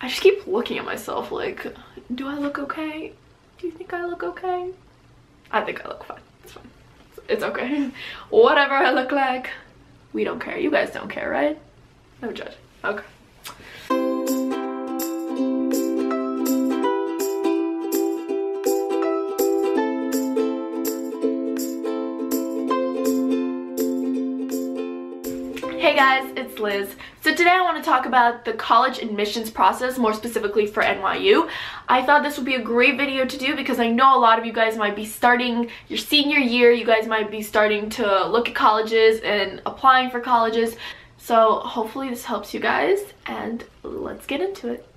I just keep looking at myself like, do I look okay? Do you think I look okay? I think I look fine. It's fine. It's okay. Whatever I look like, we don't care. You guys don't care, right? No judge. Okay. Hey guys, it's Liz. So today I want to talk about the college admissions process, more specifically for NYU. I thought this would be a great video to do because I know a lot of you guys might be starting your senior year. You guys might be starting to look at colleges and applying for colleges. So hopefully this helps you guys, and let's get into it.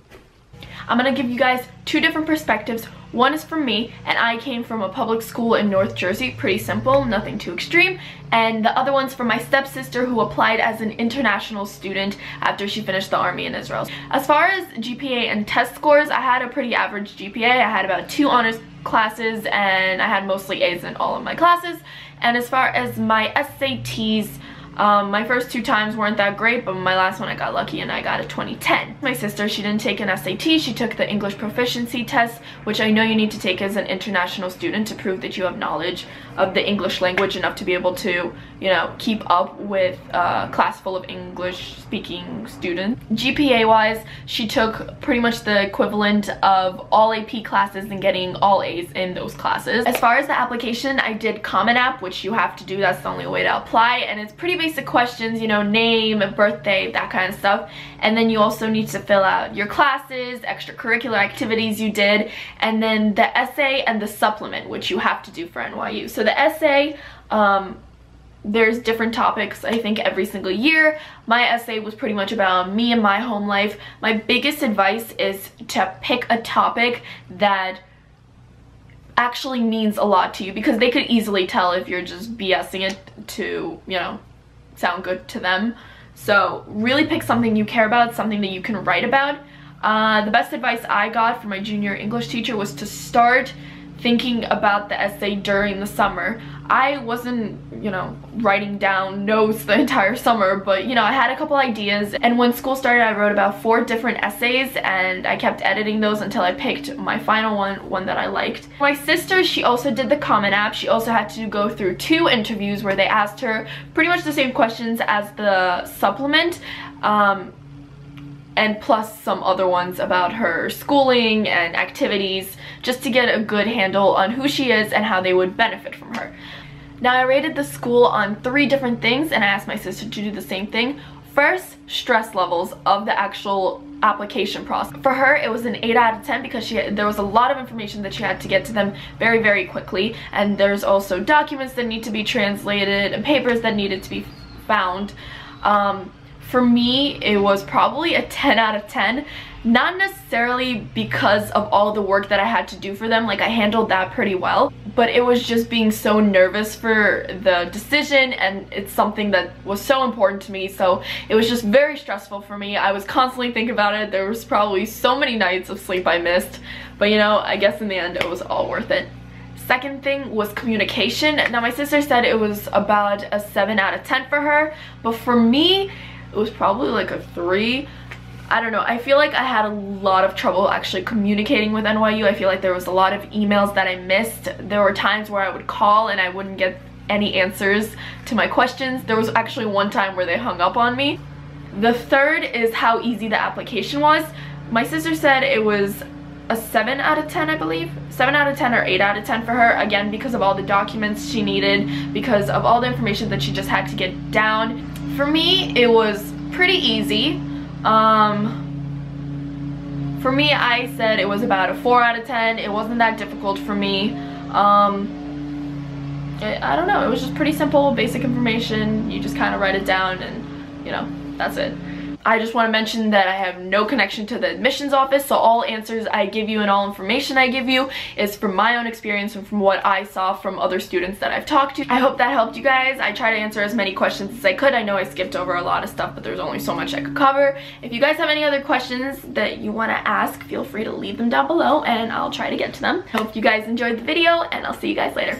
I'm gonna give you guys two different perspectives. One is from me, and I came from a public school in North Jersey, pretty simple, nothing too extreme. And the other one's from my stepsister who applied as an international student after she finished the army in Israel. As far as GPA and test scores, I had a pretty average GPA. I had about 2 honors classes and I had mostly A's in all of my classes. And as far as my SATs, my first 2 times weren't that great, but my last one I got lucky and I got a 2010. My sister, she didn't take an SAT, she took the English proficiency test, which I know you need to take as an international student to prove that you have knowledge of the English language enough to be able to, you know, keep up with a class full of English speaking students. GPA wise, she took pretty much the equivalent of all AP classes and getting all A's in those classes. As far as the application, I did Common App, which you have to do, that's the only way to apply, and it's pretty basic questions, you know, name, birthday, that kind of stuff. And then you also need to fill out your classes, extracurricular activities you did, and then the essay and the supplement, which you have to do for NYU. So the essay, there's different topics, I think, every single year. My essay was pretty much about me and my home life. My biggest advice is to pick a topic that actually means a lot to you, because they could easily tell if you're just BSing it to, you know, sound good to them. So really pick something you care about, something that you can write about. The best advice I got from my junior English teacher was to start thinking about the essay during the summer. I wasn't, you know, writing down notes the entire summer, but, you know, I had a couple ideas, and when school started I wrote about 4 different essays, and I kept editing those until I picked my final one that I liked. My sister, she also did the Common App. She also had to go through 2 interviews where they asked her pretty much the same questions as the supplement, and plus some other ones about her schooling and activities, just to get a good handle on who she is and how they would benefit from her. Now, I rated the school on 3 different things, and I asked my sister to do the same thing. First, stress levels of the actual application process. For her, it was an 8 out of 10 because there was a lot of information that she had to get to them very, very quickly, and there's also documents that need to be translated and papers that needed to be found. For me, it was probably a 10 out of 10. Not necessarily because of all the work that I had to do for them, like I handled that pretty well, but it was just being so nervous for the decision, and it's something that was so important to me, so it was just very stressful for me. I was constantly thinking about it. There was probably so many nights of sleep I missed, but you know, I guess in the end it was all worth it. Second thing was communication. Now, my sister said it was about a 7 out of 10 for her, but for me, it was probably like a 3. I don't know, I feel like I had a lot of trouble actually communicating with NYU. I feel like there was a lot of emails that I missed. There were times where I would call and I wouldn't get any answers to my questions. There was actually one time where they hung up on me. The third is how easy the application was. My sister said it was a 7 out of 10, I believe. 7 out of 10 or 8 out of 10 for her, again, because of all the documents she needed, because of all the information that she just had to get down. For me, it was pretty easy. For me, I said it was about a 4 out of 10. It wasn't that difficult for me. I don't know, it was just pretty simple, basic information. You just kind of write it down and, you know, that's it. I just want to mention that I have no connection to the admissions office, so all answers I give you and all information I give you is from my own experience and from what I saw from other students that I've talked to. I hope that helped you guys. I tried to answer as many questions as I could. I know I skipped over a lot of stuff, but there's only so much I could cover. If you guys have any other questions that you want to ask, feel free to leave them down below and I'll try to get to them. Hope you guys enjoyed the video, and I'll see you guys later.